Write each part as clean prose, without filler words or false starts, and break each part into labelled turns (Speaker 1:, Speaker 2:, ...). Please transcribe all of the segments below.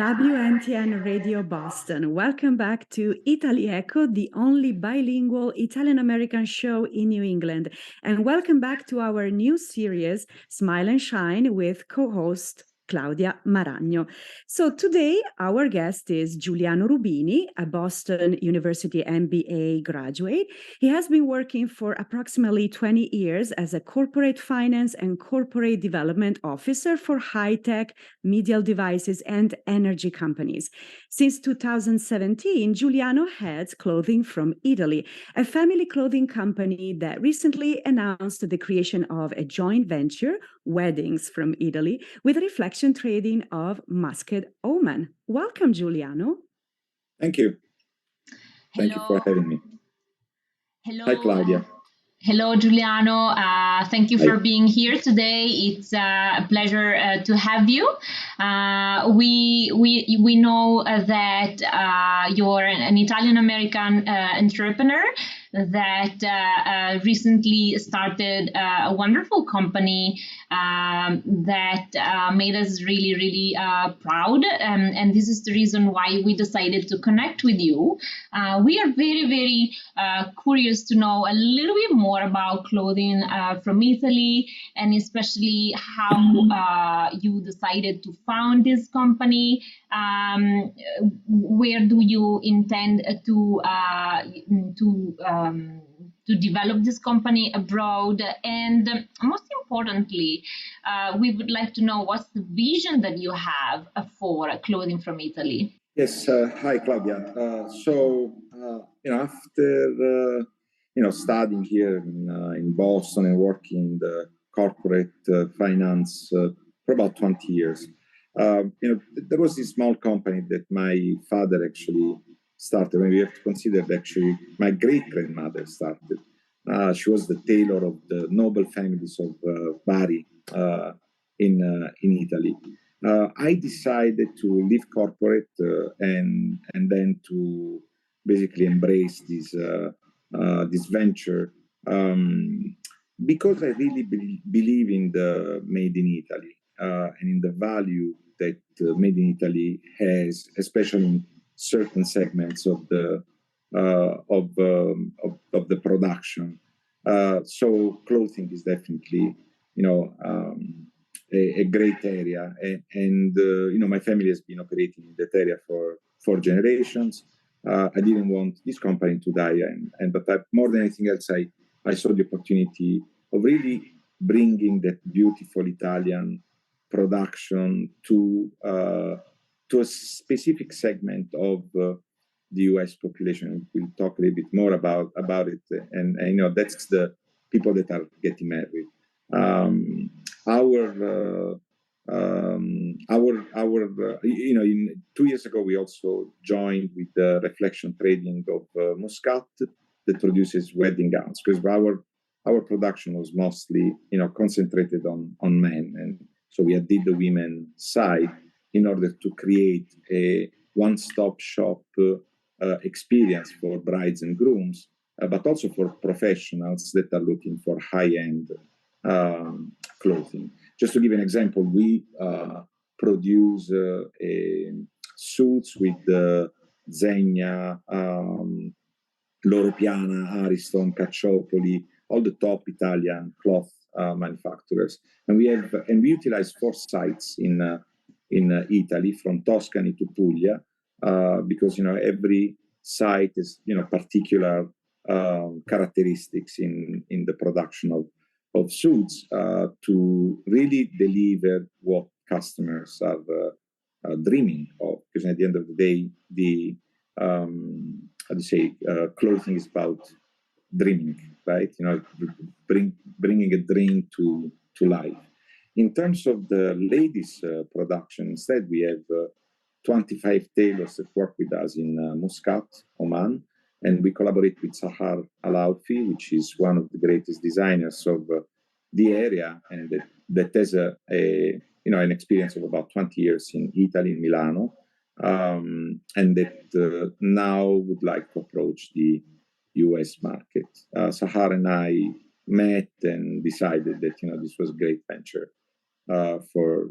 Speaker 1: WNTN Radio Boston. Welcome back to Italy-Echo, the only bilingual Italian-American show in New England. And welcome back to our new series, Smile and Shine, with co-host Claudia Maragno. So today, our guest is Giuliano Rubini, a Boston University MBA graduate. He has been working for approximately 20 years as a corporate finance and corporate development officer for high-tech, medical devices, and energy companies. Since 2017, Giuliano heads Clothing from Italy, a family clothing company that recently announced the creation of a joint venture, Weddings from Italy, with a reflection trading of Muscat, Oman. Welcome, Giuliano.
Speaker 2: Thank you. Thank you for having me.
Speaker 3: Hello.
Speaker 2: Hi, Claudia.
Speaker 3: Hello, Giuliano. Thank you
Speaker 2: Hi.
Speaker 3: for being here today. It's a pleasure to have you. We know that you're an Italian-American entrepreneur that recently started a wonderful company that made us really, really proud. And this is the reason why we decided to connect with you. We are very, very curious to know a little bit more about clothing from Italy, and especially how you decided to found this company. Where do you intend to develop this company abroad? And most importantly, we would like to know what's the vision that you have for Clothing from Italy.
Speaker 2: Yes. Hi, Claudia. After studying here in Boston and working in the corporate finance for about 20 years, there was this small company that my father actually started. And we have to consider that actually my great-grandmother started. She was the tailor of the noble families of Bari in Italy. I decided to leave corporate and then to basically embrace this venture because I really believe in the Made in Italy and in the value that Made in Italy has, especially in certain segments of the production. So clothing is definitely, a great area, and my family has been operating in that area for generations. I didn't want this company to die, but more than anything else, I saw the opportunity of really bringing that beautiful Italian production to a specific segment of the U.S. population. We'll talk a little bit more about it, and that's the people that are getting married. In 2 years ago, we also joined with the reflection trading of Muscat that produces wedding gowns, because our production was mostly, concentrated on men, and so we did the women side in order to create a one-stop shop experience for brides and grooms, but also for professionals that are looking for high-end clothing. Just to give an example, we produce suits with Zegna, Loro Piana, Ariston, Cacciopoli, all the top Italian cloth manufacturers, and we utilize 4 sites in Italy, from Tuscany to Puglia, because every site is particular characteristics in the production of suits to really deliver what customers are dreaming of. Because at the end of the day, clothing is about dreaming, right? Bringing a dream to life. In terms of the ladies' production, instead, we have 25 tailors that work with us in Muscat, Oman, and we collaborate with Sahar Al-Alfi, which is one of the greatest designers of the area, and that has an experience of about 20 years in Italy, in Milano, and that now would like to approach the US market. Sahar and I met and decided that this was a great venture for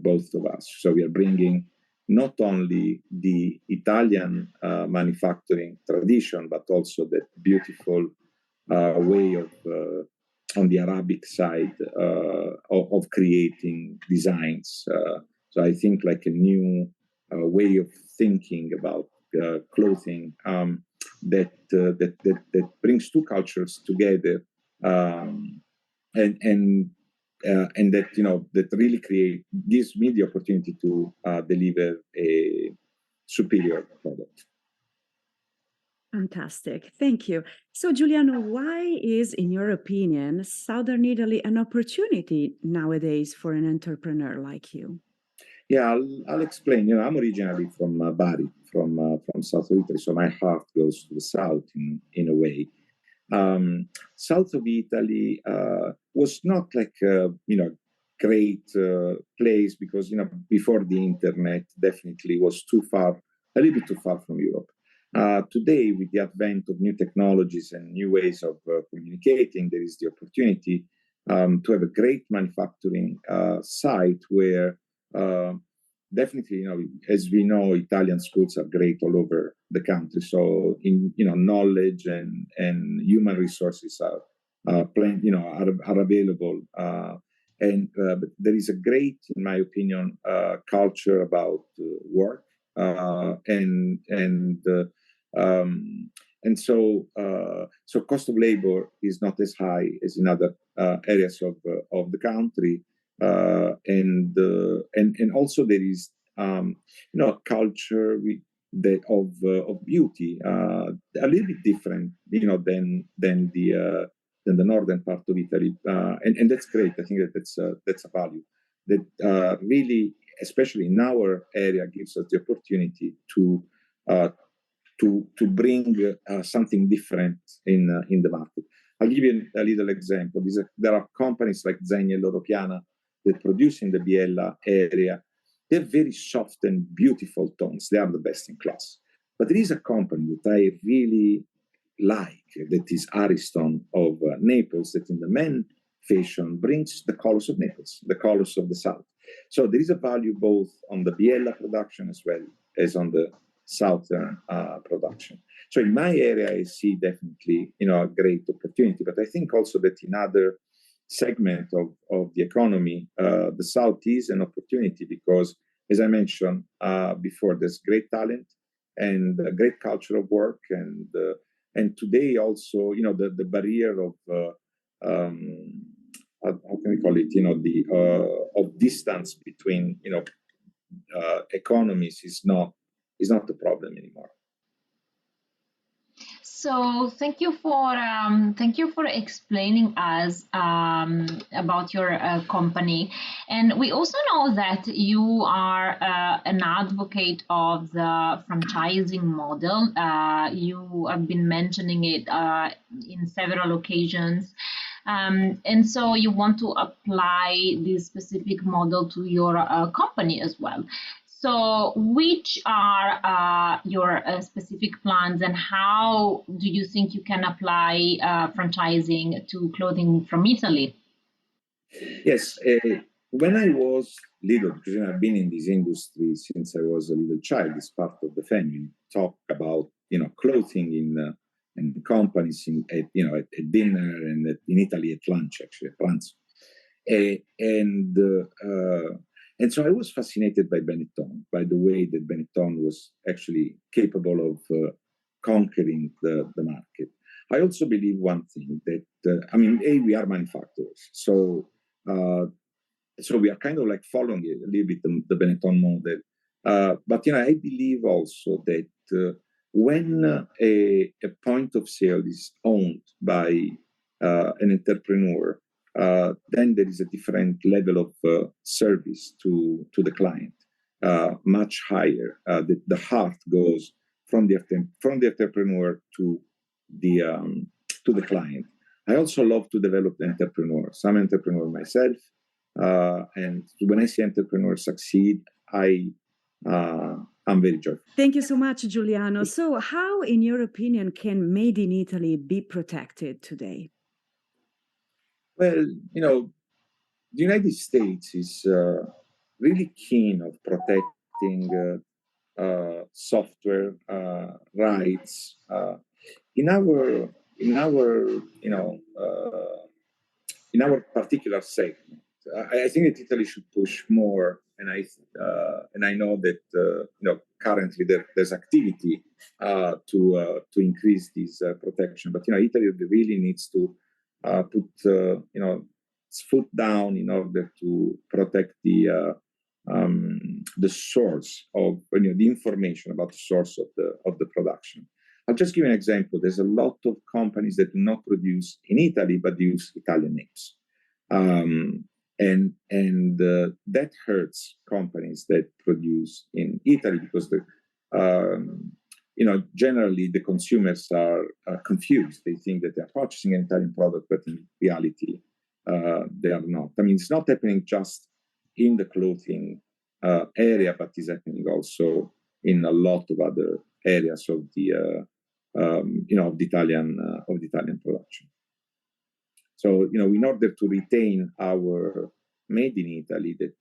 Speaker 2: both of us. So we are bringing not only the Italian manufacturing tradition, but also that beautiful way of on the Arabic side of creating designs. So I think like a new way of thinking about clothing that brings two cultures together, and that that really gives me the opportunity to deliver a superior product.
Speaker 1: Fantastic. Thank you. So, Giuliano, why is, in your opinion, Southern Italy an opportunity nowadays for an entrepreneur like you?
Speaker 2: Yeah, I'll explain. I'm originally from Bari, from south of Italy, so my heart goes to the south in a way. South of Italy was not like great place because before the internet definitely was a little bit too far from Europe. Today, with the advent of new technologies and new ways of communicating, there is the opportunity to have a great manufacturing site where definitely, as we know, Italian schools are great all over the country. So, knowledge and human resources are available. But there is a great, in my opinion, culture about work, and so cost of labor is not as high as in other areas of the country. And also there is culture of beauty a little bit different than the northern part of Italy, and that's great. I think that's a value that really, especially in our area, gives us the opportunity to bring something different in the market. I'll give you a little example. There are companies like Zegna and Loro Piana that produce in the Biella area. They're very soft and beautiful tones. They are the best in class. But there is a company that I really like, that is Ariston of Naples, that in the men fashion brings the colors of Naples, the colors of the South. So there is a value both on the Biella production as well as on the Southern production. So in my area, I see definitely a great opportunity. But I think also that in other segment of the economy, the South is an opportunity because, as I mentioned before, there's great talent and a great culture of work, and today also the barrier of how can we call it, the of distance between economies is not the problem anymore.
Speaker 3: So thank you for explaining us about your company, and we also know that you are an advocate of the franchising model. You have been mentioning it in several occasions. And so you want to apply this specific model to your company as well. So which are your specific plans, and how do you think you can apply franchising to clothing from Italy?
Speaker 2: Yes, when I was little, because I've been in this industry since I was a little child, it's part of the family. Talk about clothing in companies, at dinner, and in Italy at lunch, actually at pranzo. And so I was fascinated by Benetton, by the way that Benetton was actually capable of conquering the market. I also believe one thing, that we are manufacturers, so we are kind of like following it a little bit, the Benetton model. But I believe also that when a point of sale is owned by an entrepreneur, then there is a different level of service to the client, much higher. The heart goes from the entrepreneur to the client. I also love to develop the entrepreneurs. I'm an entrepreneur myself, and when I see entrepreneurs succeed, I'm very joyful.
Speaker 1: Thank you so much, Giuliano. So, how, in your opinion, can Made in Italy be protected today?
Speaker 2: Well, the United States is really keen of protecting protecting software rights in our in our particular segment. I think that Italy should push more, and I know that currently there's activity to increase this protection. But Italy really needs to put its foot down in order to protect the source of the information about the source of the production. I'll just give you an example. There's a lot of companies that do not produce in Italy but use Italian names, and that hurts companies that produce in Italy because generally the consumers are confused. They think that they're purchasing an Italian product, but in reality they are not. I mean, it's not happening just in the clothing area, but it's happening also in a lot of other areas of the of the Italian production. So in order to retain our made in Italy that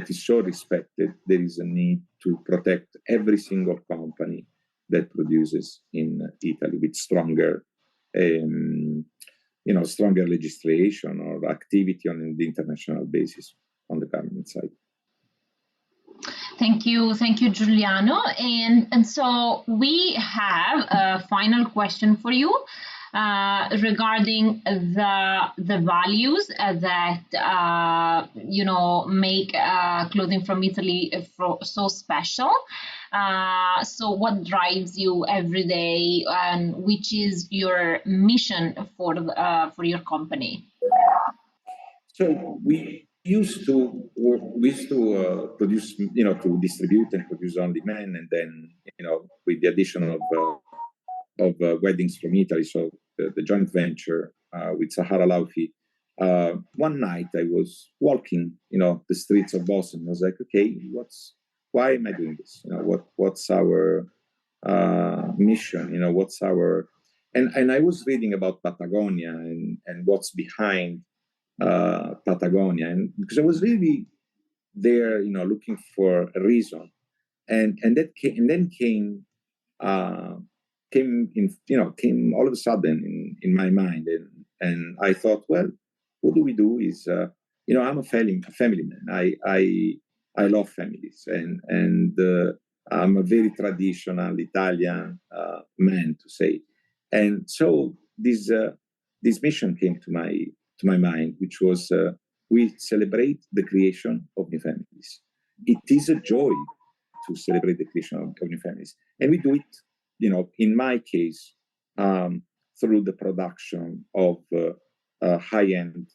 Speaker 2: is so respected, there is a need to protect every single company that produces in Italy with stronger stronger legislation or activity on the international basis on the garment side.
Speaker 3: Thank you, Giuliano. And so we have a final question for you regarding the values that make clothing from Italy so special. So what drives you every day, and which is your mission for your company?
Speaker 2: So we used to produce, to distribute and produce on demand, and then with the addition of weddings from Italy, so the joint venture with Sahara Laufi. One night I was walking, the streets of Boston. I was like, okay, why am I doing this? What's our mission? What's our and I was reading about Patagonia and what's behind Patagonia, and because I was really there, looking for a reason, and then came all of a sudden in my mind, and I thought, well, what do we do is I'm a family man. I love families, and I'm a very traditional Italian man, to say, and so this mission came to my mind, which was we celebrate the creation of new families. It is a joy to celebrate the creation of new families, and we do it, in my case, through the production of high-end,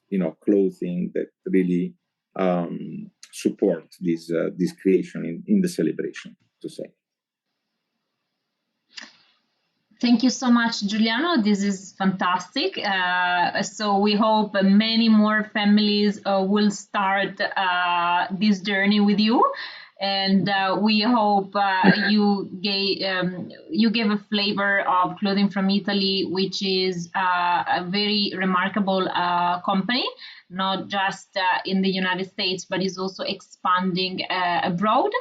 Speaker 2: clothing that really support this creation in the celebration, to say.
Speaker 3: Thank you so much, Giuliano. This is fantastic. So we hope many more families will start this journey with you. And we hope you gave a flavor of Clothing from Italy, which is a very remarkable company, not just in the United States, but is also expanding abroad.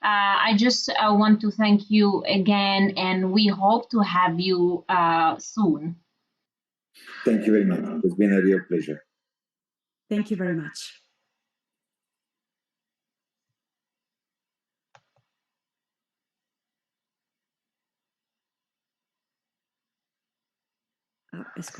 Speaker 3: I just want to thank you again, and we hope to have you soon.
Speaker 2: Thank you very much. It's been a real pleasure.
Speaker 1: Thank you very much. Es